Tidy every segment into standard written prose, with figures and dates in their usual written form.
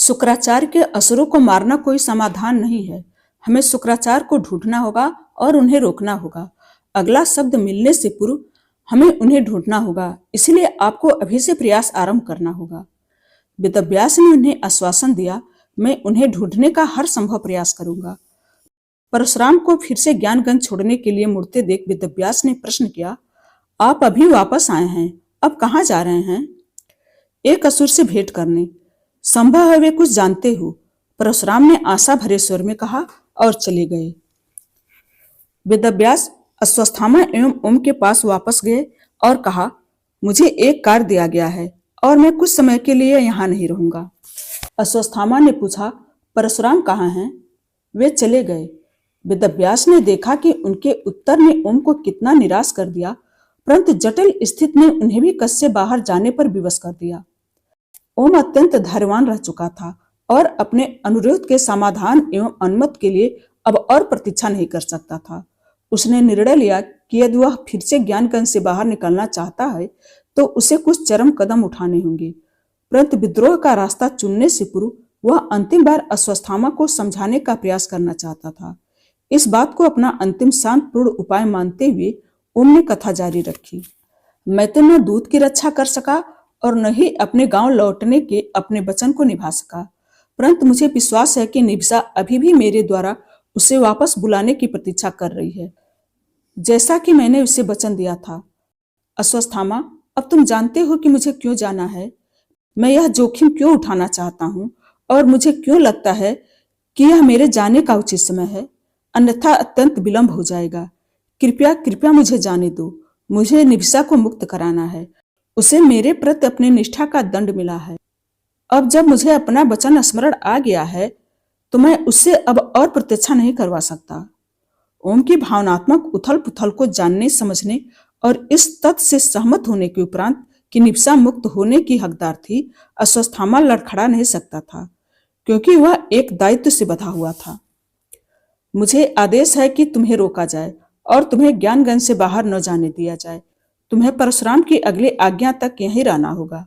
शुक्राचार्य के असुरों को मारना कोई समाधान नहीं है। हमें शुक्राचार्य को ढूंढना होगा और उन्हें रोकना होगा। अगला शब्द मिलने से पूर्व हमें उन्हें ढूंढना होगा, इसलिए आपको अभी से प्रयास आरंभ करना होगा। वेदव्यास ने उन्हें आश्वासन दिया, मैं उन्हें ढूंढने का हर संभव प्रयास करूंगा। परशुराम को फिर से ज्ञानगंज छोड़ने के लिए मुड़ते देख वेदव्यास ने प्रश्न किया, आप अभी वापस आए हैं, अब कहाँ जा रहे हैं? एक असुर से भेंट करने। संभव है वे कुछ जानते हो, परशुराम ने आशा भरे स्वर में कहा और चले गए। वेदव्यास अश्वत्थामा एवं ओम के पास वापस गए और कहा, मुझे एक कार्य दिया गया है और मैं कुछ समय के लिए यहाँ नहीं रहूंगा। अश्वत्थामा ने पूछा, परशुराम कहाँ हैं? वे चले गए। वेदव्यास ने देखा कि उनके उत्तर ने ओम को कितना निराश कर दिया, परंतु जटिल स्थिति ने उन्हें भी कस से बाहर जाने पर विवश कर दिया। ओम अत्यंत धैर्यवान रह चुका था और अपने अनुरोध के समाधान एवं अनुमति के लिए अब और प्रतीक्षा नहीं कर सकता था। उसने निर्णय लिया कि यदि वह फिर से ज्ञानगंज से बाहर निकलना चाहता है तो उसे कुछ चरम कदम उठाने होंगे, परंतु विद्रोह का रास्ता चुनने से पूर्व वह अंतिम बार अश्वत्थामा को समझाने का प्रयास करना चाहता था। इस बात को अपना अंतिम शांतपूर्ण उपाय मानते हुए ओम ने कथा जारी रखी। मैं तो न दूत की रक्षा कर सका और न ही अपने गांव लौटने के अपने वचन को निभा सका, परंतु मुझे विश्वास है कि निभिसा अभी भी मेरे द्वारा उसे वापस बुलाने की प्रतीक्षा कर रही है, जैसा कि मैंने उसे वचन दिया था। अश्वत्थामा, अब तुम जानते हो कि मुझे क्यों जाना है, मैं यह जोखिम क्यों उठाना चाहता हूँ और मुझे क्यों लगता है कि यह मेरे जाने का उचित समय है, अन्यथा अत्यंत विलंब हो जाएगा। कृपया कृपया मुझे जाने दो। मुझे निभिसा को मुक्त कराना है। उसे मेरे प्रति अपनी निष्ठा का दंड मिला है। अब जब मुझे अपना वचन स्मरण आ गया है तो मैं उससे अब और प्रतीक्षा नहीं करवा सकता। ओम की भावनात्मक उथल पुथल को जानने समझने और इस तथ्य से सहमत होने के उपरांत कि निभिसा मुक्त होने की हकदार थी, अश्वत्थामा लड़खड़ा नहीं सकता था, क्योंकि वह एक दायित्व से बंधा हुआ था। मुझे आदेश है कि तुम्हें रोका जाए और तुम्हें ज्ञानगंज से बाहर न जाने दिया जाए। तुम्हें परशुराम की अगली आज्ञा तक यहीं रहना होगा।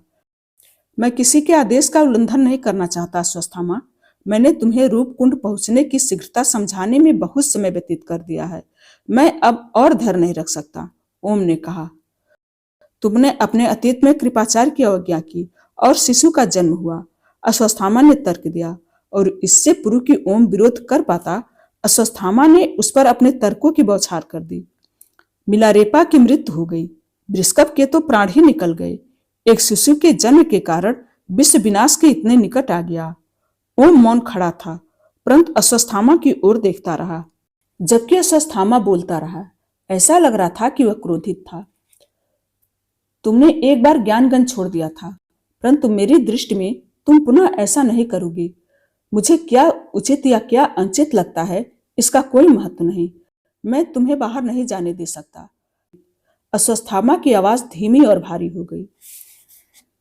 मैं किसी के आदेश का उल्लंघन नहीं करना चाहता अश्वत्थामा। मैंने तुम्हें रूपकुंड पहुंचने की शीघ्रता समझाने में बहुत समय व्यतीत कर दिया है। मैं अब और धैर्य नहीं रख सकता। ओम ने कहा, तुमने अपने अतीत में कृपाचार्य की अवज्ञा की और शिशु का जन्म हुआ, अश्वत्थामा ने तर्क दिया, और इससे पूर्व कि ओम विरोध कर पाता, अश्वत्थामा ने उस पर अपने तर्कों की बौछार कर दी। मिलारेपा की मृत्यु हो गई, वृषभ के तो प्राण ही निकल गए। एक शिशु के जन्म के कारण विश्व विनाश के इतने निकट आ गया। ओम मौन खड़ा था, परंतु अश्वत्थामा की ओर देखता रहा, जबकि अश्वत्थामा बोलता रहा। ऐसा लग रहा था कि वह क्रोधित था। तुमने एक बार ज्ञानगंज छोड़ दिया था, परंतु मेरी दृष्टि में तुम पुनः ऐसा नहीं करोगे। मुझे क्या उचित या क्या अनुचित लगता है इसका कोई महत्व नहीं। मैं तुम्हें बाहर नहीं जाने दे सकता। अश्वत्थामा की आवाज धीमी और भारी हो गई।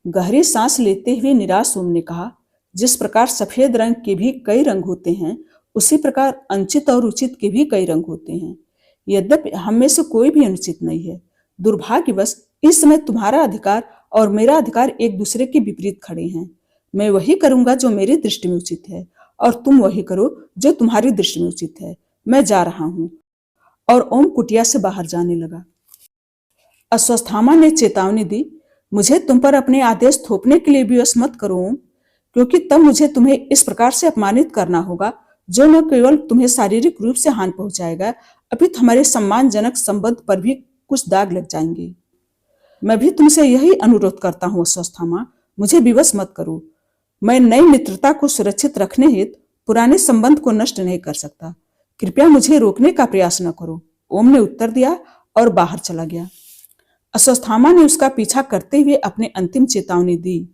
गहरी सांस लेते हुए निराश ओम ने कहा, जिस प्रकार सफेद रंग के भी कई रंग होते हैं, उसी प्रकार अनुचित और उचित के भी कई रंग होते हैं। यद्यपि हम में से कोई भी अनुचित नहीं है। दुर्भाग्यवश इस समय तुम्हारा अधिकार और मेरा अधिकार एक दूसरे के विपरीत खड़े हैं। मैं वही करूंगा जो मेरी दृष्टि में उचित है और तुम वही करो जो तुम्हारी दृष्टि में उचित है। मैं जा रहा हूं। और ओम कुटिया से बाहर जाने लगा। अश्वत्थामा ने चेतावनी दी, मुझे तुम पर अपने आदेश थोपने के लिए विवश मत करो ओम, क्योंकि तब मुझे तुम्हें इस प्रकार से अपमानित करना होगा जो न केवल तुम्हें शारीरिक रूप से हानि पहुंचाएगा, अपितु हमारे सम्मानजनक संबंध पर भी कुछ दाग लग जाएंगे। मैं भी तुमसे यही अनुरोध करता हूँ अश्वत्थामा, मुझे विवश मत करो। मैं नई मित्रता को सुरक्षित रखने हेतु पुराने संबंध को नष्ट नहीं कर सकता। कृपया मुझे रोकने का प्रयास न करो। ओम ने उत्तर दिया और बाहर चला गया। अश्वत्थामा ने उसका पीछा करते हुए अपने अंतिम चेतावनी दी,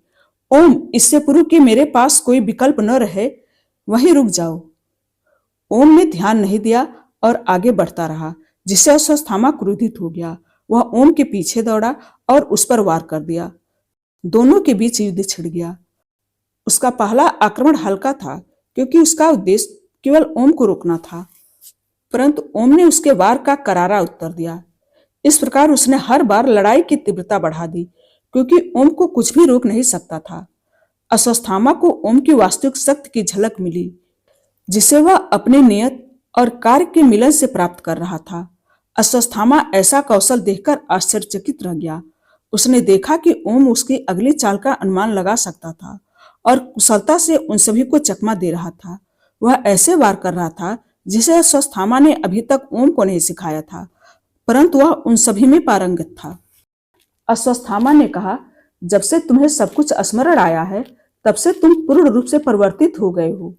ओम, इससे पूर्व कि मेरे पास कोई विकल्प न रहे, वहीं रुक जाओ। ओम ने ध्यान नहीं दिया और आगे बढ़ता रहा, जिससे अश्वत्थामा क्रोधित हो गया। वह ओम के पीछे दौड़ा और उस पर वार कर दिया। दोनों के बीच युद्ध छिड़ गया। उसका पहला आक्रमण हल्का था, क्योंकि उसका उद्देश्य केवल ओम को रोकना था, परंतु ओम ने उसके वार का करारा उत्तर दिया। इस प्रकार उसने हर बार लड़ाई की तीव्रता बढ़ा दी, क्योंकि ओम को कुछ भी रोक नहीं सकता था। अश्वत्थामा को ओम की वास्तविक शक्ति की झलक मिली, जिसे वह अपने नियत और कार्य के मिलन से प्राप्त कर रहा था। अश्वत्थामा ऐसा कौशल देखकर आश्चर्यचकित रह गया। उसने देखा कि ओम उसकी अगली चाल का अनुमान लगा सकता था और कुशलता से उन सभी को चकमा दे रहा था। वह ऐसे वार कर रहा था जिसे अश्वत्थामा ने अभी तक ओम को नहीं सिखाया था, परंतु वह उन सभी में पारंगत था। अश्वत्थामा ने कहा, जब से तुम्हें सब कुछ स्मरण आया है, तब से तुम पूर्ण रूप से परिवर्तित हो गए हो।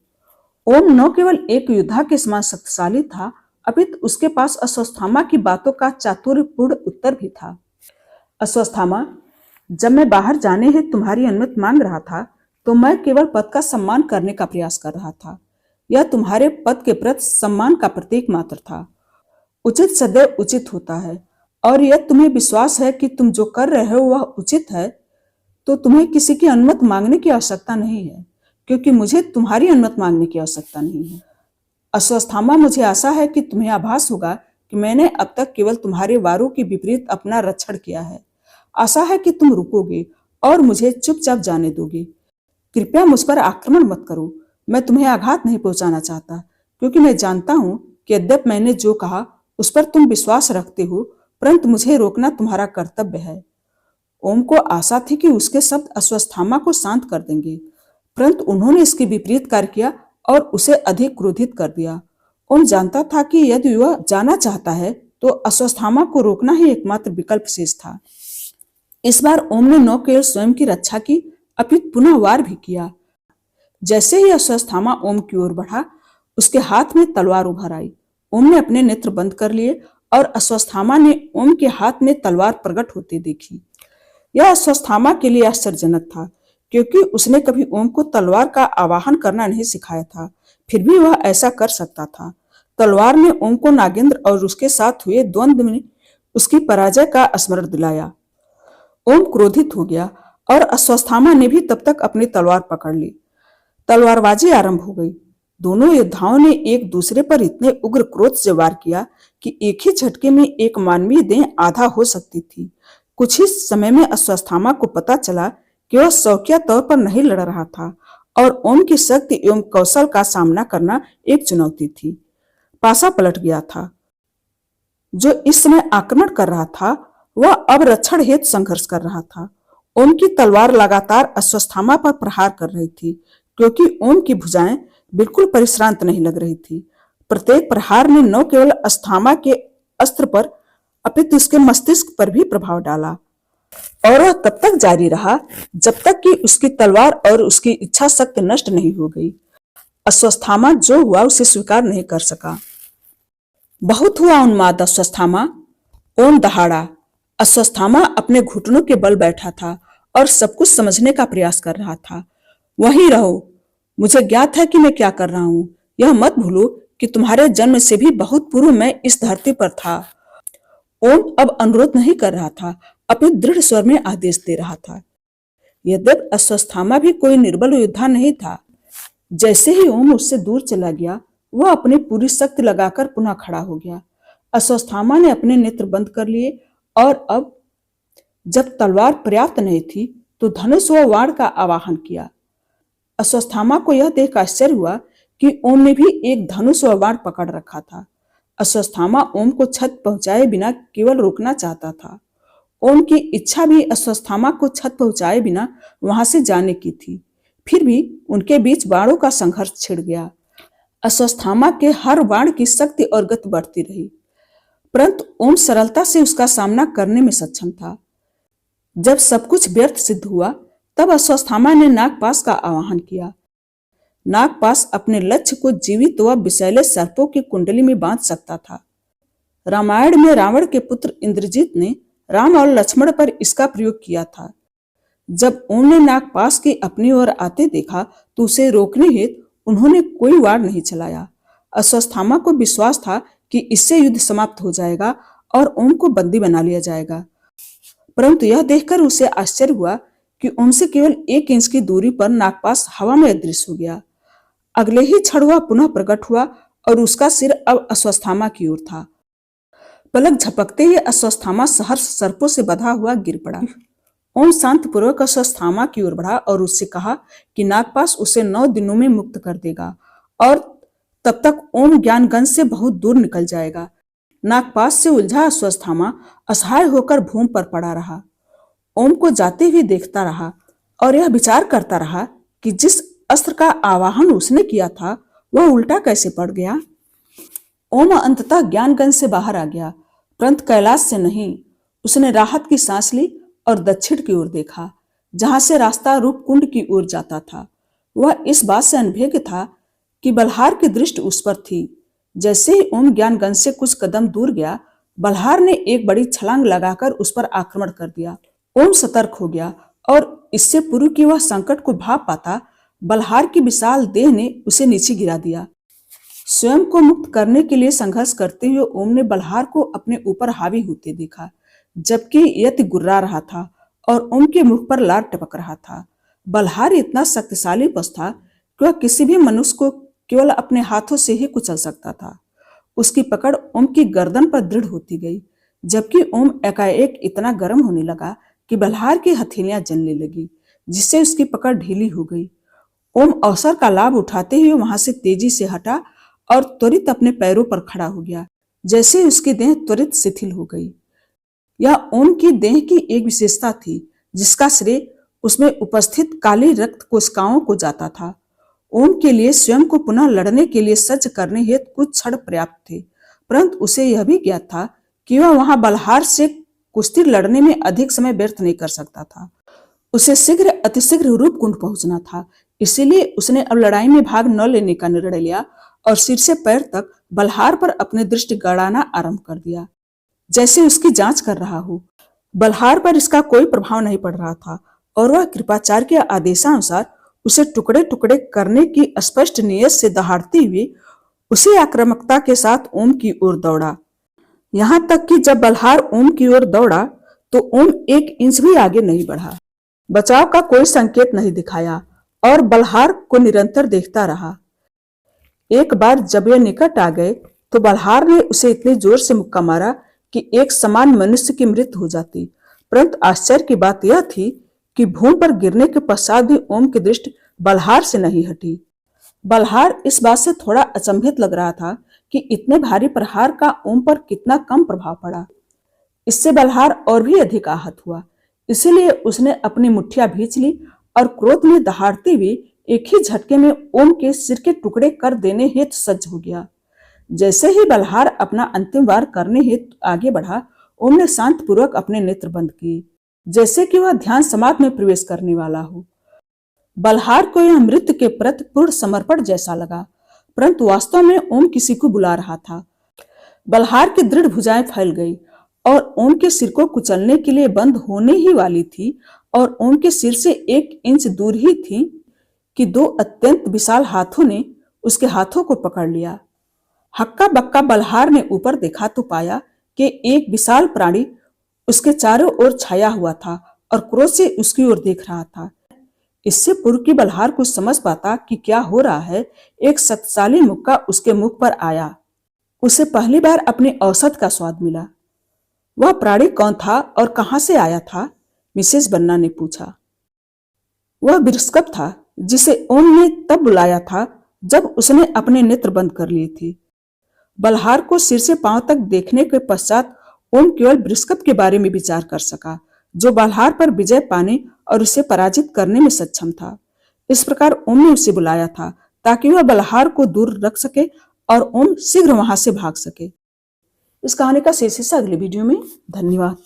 ओम न केवल एक योद्धा के समान शक्तिशाली था, अपितु उसके पास अश्वत्थामा की बातों का चातुर्यपूर्ण उत्तर भी था। अश्वत्थामा, जब मैं बाहर जाने हेतु तुम्हारी अनुमति मांग रहा था, तो मैं केवल पद का सम्मान करने का प्रयास कर रहा था। यह तुम्हारे पद के प्रति सम्मान का प्रतीक मात्र था। उचित सदैव उचित होता है, और यदि तुम्हें विश्वास है कि तुम जो कर रहे हो वह उचित है, तो तुम्हें किसी की अनुमति मांगने की आवश्यकता नहीं है, क्योंकि मुझे तुम्हारी अनुमति मांगने की आवश्यकता नहीं है। अश्वत्थामा, मुझे आशा है कि तुम्हें आभास होगा कि मैंने अब तक केवल तुम्हारे वारों के विपरीत अपना रक्षण किया है। आशा है कि तुम रुकोगे और मुझे चुपचाप जाने दोगे। कृपया मुझ पर आक्रमण मत करो। मैं तुम्हें आघात नहीं पहुंचाना चाहता, क्योंकि मैं जानता हूं कि यद्यपि मैंने जो कहा उस पर तुम विश्वास रखते हो, परंतु मुझे रोकना तुम्हारा कर्तव्य है। ओम को आशा थी कि उसके शब्द अश्वत्थामा को शांत कर देंगे, परंतु उन्होंने इसके विपरीत कार्य किया और उसे अधिक क्रोधित कर दिया। ओम जानता था कि यदि वह जाना चाहता है तो अश्वत्थामा को रोकना ही एकमात्र विकल्प शेष था। इस बार ओम ने न केवल स्वयं की रक्षा की, अपितु पुनः वार भी किया। जैसे ही अश्वत्थामा ओम की ओर बढ़ा, उसके हाथ में तलवार उभर आई। ओम ने अपने नेत्र बंद कर लिए और अश्वत्थामा ने ओम के हाथ में तलवार प्रकट होते देखी। यह अश्वत्थामा के लिए आश्चर्यजनक था, क्योंकि उसने कभी ओम को तलवार का आवाहन करना नहीं सिखाया था, फिर भी वह ऐसा कर सकता था। तलवार ने ओम को नागेंद्र और उसके साथ हुए द्वंद्व में उसकी पराजय का स्मरण दिलाया। ओम क्रोधित हो गया और अश्वत्थामा ने भी तब तक अपनी तलवार पकड़ ली। तलवारबाजी आरंभ हो गई। दोनों योद्धाओं ने एक दूसरे पर इतने उग्र क्रोध से वार किया कि एक ही झटके में एक मानवीय देह आधा हो सकती थी। कुछ ही समय में अश्वत्थामा को पता चला कि वह शौकिया तौर पर नहीं लड़ रहा था और ओम की शक्ति एवं कौशल का सामना करना एक चुनौती थी। पासा पलट गया था। जो इस समय आक्रमण कर रहा था, वह अब रक्षण हेतु संघर्ष कर रहा था। ओम की तलवार लगातार अश्वत्थामा पर प्रहार कर रही थी, क्योंकि ओम की भुजाएं बिल्कुल परिश्रांत नहीं लग रही थी। प्रत्येक प्रहार ने न केवल अश्वत्थामा के अस्त्र पर अपितु उसके मस्तिष्क पर भी प्रभाव डाला, और वह तब तक जारी रहा जब तक कि उसकी तलवार और उसकी इच्छा शक्ति नष्ट नहीं हो गई। अश्वत्थामा जो हुआ उसे स्वीकार नहीं कर सका। बहुत हुआ उन्माद अश्वत्थामा। ओम दहाड़ा। अश्वत्थामा अपने घुटनों के बल बैठा था और सब कुछ समझने का प्रयास कर रहा था। वहीं रहो, मुझे ज्ञात है कि मैं क्या कर रहा हूं। यह मत भूलो कि तुम्हारे जन्म से भी बहुत पूर्व मैं इस धरती पर था। ओम अब अनुरोध नहीं कर रहा था, अपने दृढ़ स्वर में आदेश दे रहा था। यद्यपि अश्वत्थामा भी कोई निर्बल योद्धा नहीं था। जैसे ही ओम उससे दूर चला गया, वह अपनी पूरी शक्ति लगाकर पुनः खड़ा हो गया। अश्वत्थामा ने अपने नेत्र बंद कर लिए और अब जब तलवार पर्याप्त नहीं थी तो धनुष व वाण का आवाहन किया। अश्वत्थामा को यह देख आश्चर्य हुआ कि ओम ने भी एक धनुष व वाण पकड़ रखा था। अश्वत्थामा ओम को छत पहुंचाए बिना केवल रोकना चाहता था। ओम की इच्छा भी अश्वत्थामा को छत पहुंचाए बिना वहां से जाने की थी। फिर भी उनके बीच बाणों का संघर्ष छिड़ गया। अश्वत्थामा के हर बाण की शक्ति और गति बढ़ती रही, परंतु ओम सरलता से उसका सामना करने में सक्षम था। जब सब कुछ व्यर्थ सिद्ध हुआ, तब अश्वत्थामा ने नागपाश का आवाहन किया। नागपाश अपने लक्ष्य को जीवित व विषैले सर्पों की कुंडली में बांध सकता था। रामायण में रावण के पुत्र इंद्रजीत ने राम और लक्ष्मण पर इसका प्रयोग किया था। जब ओम ने नागपाश के अपनी ओर आते देखा तो उसे रोकने हेतु उन्होंने कोई वार नहीं चलाया। अश्वत्थामा को विश्वास था कि इससे युद्ध समाप्त हो जाएगा और ओम को बंदी बना लिया जाएगा, परंतु यह देखकर उसे आश्चर्य हुआ कि ओम से केवल 1 इंच की दूरी पर नागपाश हवा में अदृश्य हो गया। अगले ही क्षण वह पुनः प्रकट हुआ और उसका सिर अब अश्वत्थामा की ओर था। पलक झपकते ही अश्वत्थामा सहर्ष सर्पों से बंधा हुआ गिर पड़ा। ओम शांतिपूर्वक अस्वस्थामा की ओर बढ़ा और उससे कहा कि नागपाश उसे 9 दिनों में मुक्त कर देगा और तब तक ओम ज्ञानगंज से बहुत दूर निकल जाएगा। नागपाश से उलझा अस्वस्थामा असहाय होकर भूमि पर पड़ा रहा। ओम को जाते हुए देखता रहा और यह विचार करता रहा कि जिस अस्त्र का आवाहन उसने किया था वह उल्टा कैसे पड़ गया। ओम अंततः ज्ञानगंज से बाहर आ गया, परंतु कैलाश से नहीं। उसने राहत की सांस ली और दक्षिण की ओर देखा, जहां से रास्ता रूपकुंड की ओर जाता था। वह इस बात से अनभिज्ञ था कि बल्हार की दृष्टि उस पर थी। जैसे ही ओम ज्ञानगंज से कुछ कदम दूर गया, बल्हार ने एक बड़ी छलांग लगाकर उस पर आक्रमण कर दिया। ओम सतर्क हो गया और इससे पूर्व कि वह संकट को भाप पाता, बल्हार की विशाल देह ने उसे नीचे गिरा दिया। स्वयं को मुक्त करने के लिए संघर्ष करते हुए ओम ने बल्हार को अपने ऊपर हावी होते देखा, जबकि यति गुर्रा रहा था और ओम के मुख पर लार टपक रहा था। बल्हार इतना शक्तिशाली पशु था कि वह किसी भी मनुष्य को केवल अपने हाथों से ही कुचल सकता था। उसकी पकड़ ओम की गर्दन पर दृढ़ होती गई, जबकि ओम एकाएक इतना गर्म होने लगा कि बल्हार की हथेलियां जलने लगी, जिससे उसकी पकड़ ढीली हो गई। ओम अवसर का लाभ उठाते हुए वहां से तेजी से हटा और त्वरित अपने पैरों पर खड़ा हो गया। जैसे उसकी देह त्वरित शिथिल हो गई। यह ओम की देह की एक विशेषता थी, जिसका श्रेय उसमें उपस्थित काली रक्त कोशिकाओं को जाता था। ओम के लिए स्वयं को पुनः लड़ने के लिए सज्ज करने हेतु कुछ क्षण पर्याप्त थे, परंतु उसे यह भी ज्ञात था कि वह वहां बल्हार से कुश्ती लड़ने में अधिक समय व्यर्थ नहीं कर सकता था। उसे शीघ्र अतिशीघ्र रूपकुंड पहुंचना था, इसीलिए उसने अब लड़ाई में भाग न लेने का निर्णय लिया और सिर से पैर तक बल्हार पर अपनी दृष्टि गड़ाना आरंभ कर दिया, जैसे उसकी जांच कर रहा हो। बल्हार पर इसका कोई प्रभाव नहीं पड़ रहा था और वह कृपाचार्य के आदेशानुसार उसे टुकड़े टुकड़े करने की स्पष्ट नीयत से दहाड़ते हुए उसी आक्रामकता के साथ ओम की ओर दौड़ा। यहां तक कि जब बल्हार ओम की ओर दौड़ा तो ओम 1 इंच भी आगे नहीं बढ़ा। बचाव का कोई संकेत नहीं दिखाया और बल्हार को निरंतर देखता रहा। एक बार जब वे निकट आ गए तो बल्हार ने उसे इतनी जोर से मुक्का मारा कि एक समान मनुष्य की मृत्यु हो जाती। परंतु आश्चर्य की बात यह थी कि भूमि पर गिरने के पश्चात भी ओम की दृष्टि बल्हार से नहीं हटी। बल्हार इस बात से थोड़ा अचंभित लग रहा था कि इतने भारी प्रहार का ओम पर कितना कम प्रभाव पड़ा। इससे बल्हार और भी अधिक आहत हुआ, इसीलिए उसने अपनी मुट्ठियां भींच ली और क्रोध में दहाड़ते हुए एक ही झटके में ओम के सिर के टुकड़े कर देने हेतु सज्ज हो गया। जैसे ही बल्हार अपना अंतिम वार करने हेतु आगे बढ़ा, ओम ने शांतपूर्वक अपने नेत्र बंद किए, जैसे कि वह ध्यान समाधि में प्रवेश करने वाला हो। बल्हार को यह मृत्यु के प्रति पूर्ण समर्पण जैसा लगा, परंतु वास्तव में ओम किसी को बुला रहा था। बल्हार की दृढ़ भुजाएं फैल गई और ओम के सिर को कुचलने के लिए बंद होने ही वाली थी और ओम के सिर से 1 इंच दूर ही थी कि 2 अत्यंत विशाल हाथों ने उसके हाथों को पकड़ लिया। हक्का बक्का बल्हार ने ऊपर देखा तो पाया कि एक विशाल प्राणी उसके चारों ओर छाया हुआ था और क्रोध से उसकी ओर देख रहा था। इससे पूर्व कि बल्हार कुछ समझ पाता कि क्या हो रहा है, एक शक्तिशाली मुक्का उसके मुख पर आया। उसे पहली बार अपने औसत का स्वाद मिला। वह प्राणी कौन था और कहां से आया था? मिसेस बन्ना ने पूछा। वह बृहस्पति था, जिसे ओम ने तब बुलाया था जब उसने अपने नेत्र बंद कर लिए थे। बल्हार को सिर से पांव तक देखने के पश्चात ओम केवल बृहस्पति के बारे में विचार कर सका, जो बल्हार पर विजय पाने और उसे पराजित करने में सक्षम था। इस प्रकार ओम ने उसे बुलाया था ताकि वह बल्हार को दूर रख सके और ओम शीघ्र वहां से भाग सके। इस कहानी का शेष हिस्सा अगले वीडियो में। धन्यवाद।